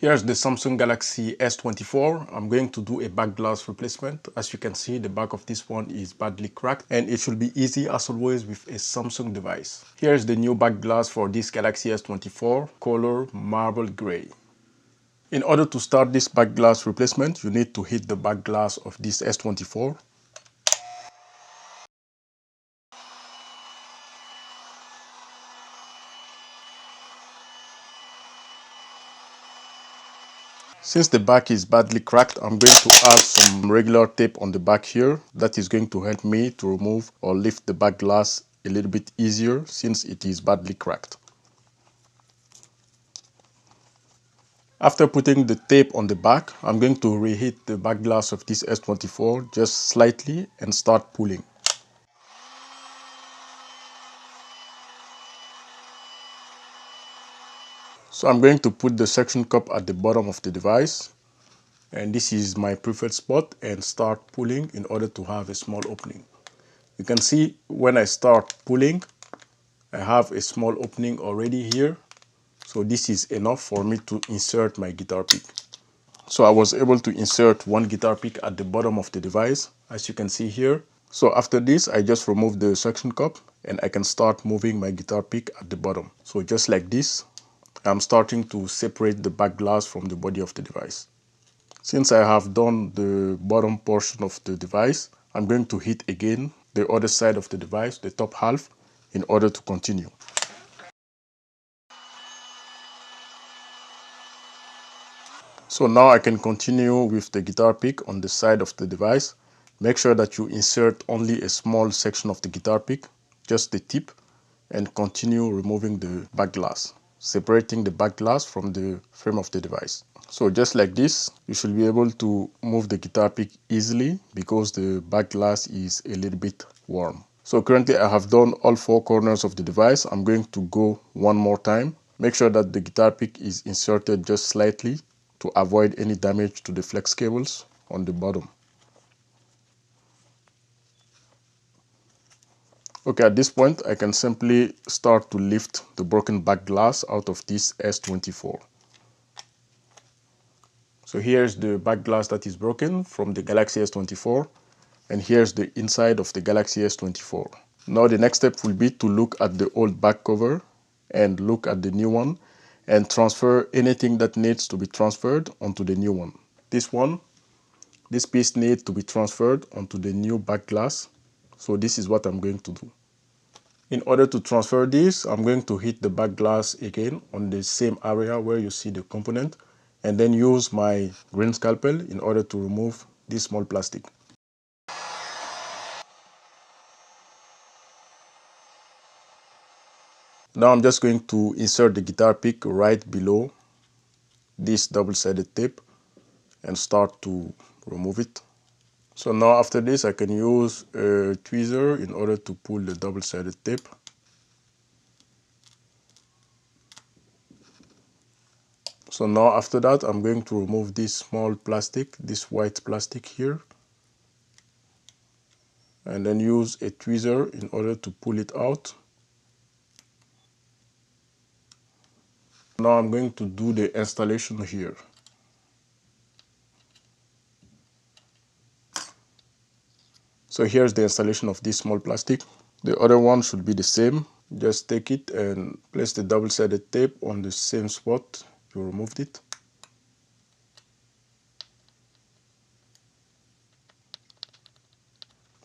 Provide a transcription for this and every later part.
Here's the Samsung Galaxy S24. I'm going to do a back glass replacement. As you can see, the back of this one is badly cracked and it should be easy as always with a Samsung device. Here's the new back glass for this Galaxy S24, color marble gray. In order to start this back glass replacement, you need to hit the back glass of this S24. Since the back is badly cracked, I'm going to add some regular tape on the back here. That is going to help me to remove or lift the back glass a little bit easier since it is badly cracked. After putting the tape on the back, I'm going to reheat the back glass of this S24 just slightly and start pulling. So I'm going to put the suction cup at the bottom of the device, and this is my preferred spot, and start pulling in order to have a small opening. You can see when I start pulling, I have a small opening already here. So this is enough for me to insert my guitar pick. So I was able to insert one guitar pick at the bottom of the device, as you can see here. So after this, I just remove the suction cup and I can start moving my guitar pick at the bottom. So just like this, I'm starting to separate the back glass from the body of the device. Since I have done the bottom portion of the device, I'm going to hit again the other side of the device, the top half, in order to continue. So now I can continue with the guitar pick on the side of the device. Make sure that you insert only a small section of the guitar pick, just the tip, and continue removing the back glass, separating the back glass from the frame of the device. So just like this, you should be able to move the guitar pick easily because the back glass is a little bit warm. So currently I have done all four corners of the device. I'm going to go one more time. Make sure that the guitar pick is inserted just slightly to avoid any damage to the flex cables on the bottom. Okay, at this point I can simply start to lift the broken back glass out of this S24. So here's the back glass that is broken from the Galaxy S24, and here's the inside of the Galaxy S24. Now the next step will be to look at the old back cover and look at the new one and transfer anything that needs to be transferred onto the new one. This piece needs to be transferred onto the new back glass. So this is what I'm going to do. In order to transfer this, I'm going to hit the back glass again on the same area where you see the component, and then use my green scalpel in order to remove this small plastic. Now I'm just going to insert the guitar pick right below this double-sided tape and start to remove it. So now after this, I can use a tweezer in order to pull the double-sided tape. So now after that, I'm going to remove this small plastic, this white plastic here, and then use a tweezer in order to pull it out. Now I'm going to do the installation here. So here's the installation of this small plastic. The other one should be the same. Just take it and place the double-sided tape on the same spot you removed it.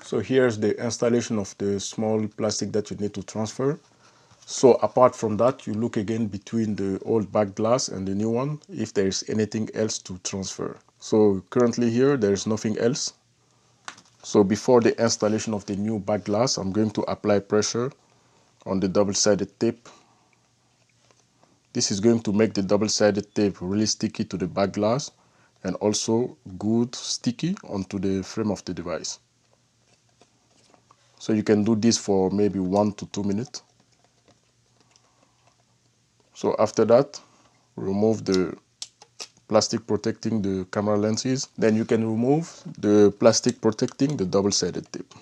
So here's the installation of the small plastic that you need to transfer. So apart from that, you look again between the old back glass and the new one if there is anything else to transfer. So currently here there is nothing else. So before the installation of the new back glass, I'm going to apply pressure on the double-sided tape. This is going to make the double-sided tape really sticky to the back glass and also good sticky onto the frame of the device. So you can do this for maybe 1 to 2 minutes. So after that, remove the plastic protecting the camera lenses. Then you can remove the plastic protecting the double-sided tape.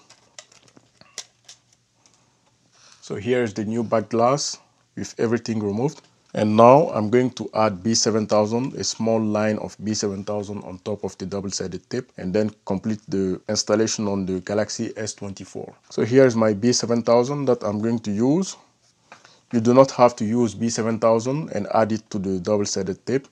So here's the new back glass with everything removed. And now I'm going to add B7000, a small line of B7000 on top of the double-sided tape, and then complete the installation on the Galaxy S24. So here's my B7000 that I'm going to use. You do not have to use B7000 and add it to the double-sided tape.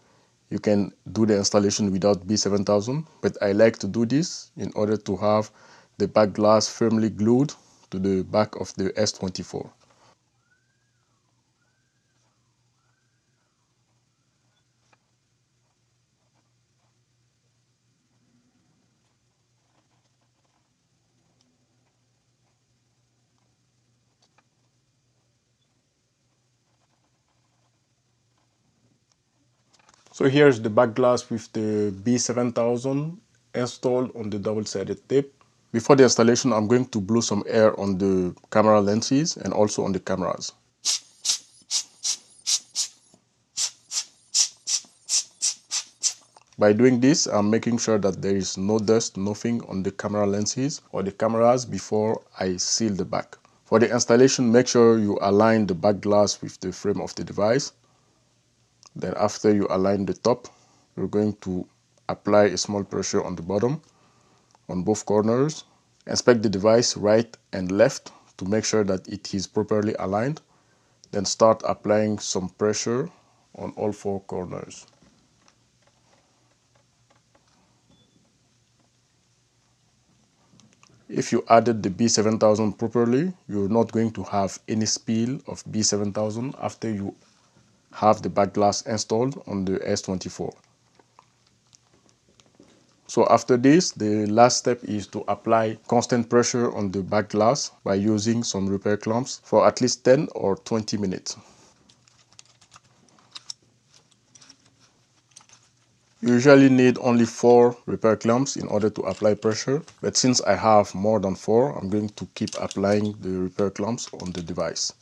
You can do the installation without B7000, but I like to do this in order to have the back glass firmly glued to the back of the S24. So here's the back glass with the B7000 installed on the double-sided tape. Before the installation, I'm going to blow some air on the camera lenses and also on the cameras. By doing this, I'm making sure that there is no dust, nothing on the camera lenses or the cameras before I seal the back. For the installation, make sure you align the back glass with the frame of the device. Then after you align the top, you're going to apply a small pressure on the bottom, on both corners. Inspect the device right and left to make sure that it is properly aligned. Then start applying some pressure on all four corners. If you added the B7000 properly, you're not going to have any spill of B7000 after you have the back glass installed on the S24. So after this, the last step is to apply constant pressure on the back glass by using some repair clamps for at least 10 or 20 minutes. You usually need only 4 repair clamps in order to apply pressure, but since I have more than 4, I'm going to keep applying the repair clamps on the device.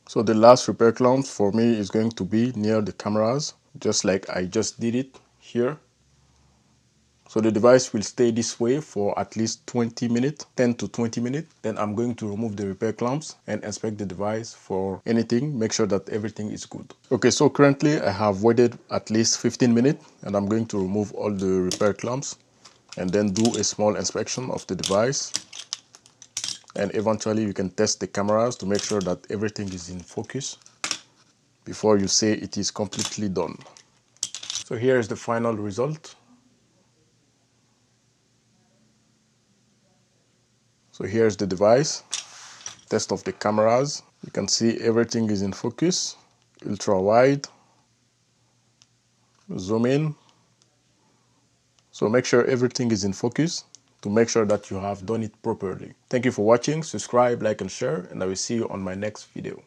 So the last repair clamps for me is going to be near the cameras, just like I just did it here. So the device will stay this way for at least 20 minutes, 10 to 20 minutes. Then I'm going to remove the repair clamps and inspect the device for anything, make sure that everything is good. Okay, so currently I have waited at least 15 minutes and I'm going to remove all the repair clamps and then do a small inspection of the device. And eventually you can test the cameras to make sure that everything is in focus before you say it is completely done. So here is the final result. So here's the device, test of the cameras. You can see everything is in focus, ultra wide, zoom in. So make sure everything is in focus to make sure that you have done it properly. Thank you for watching, subscribe, like and share, and I will see you on my next video.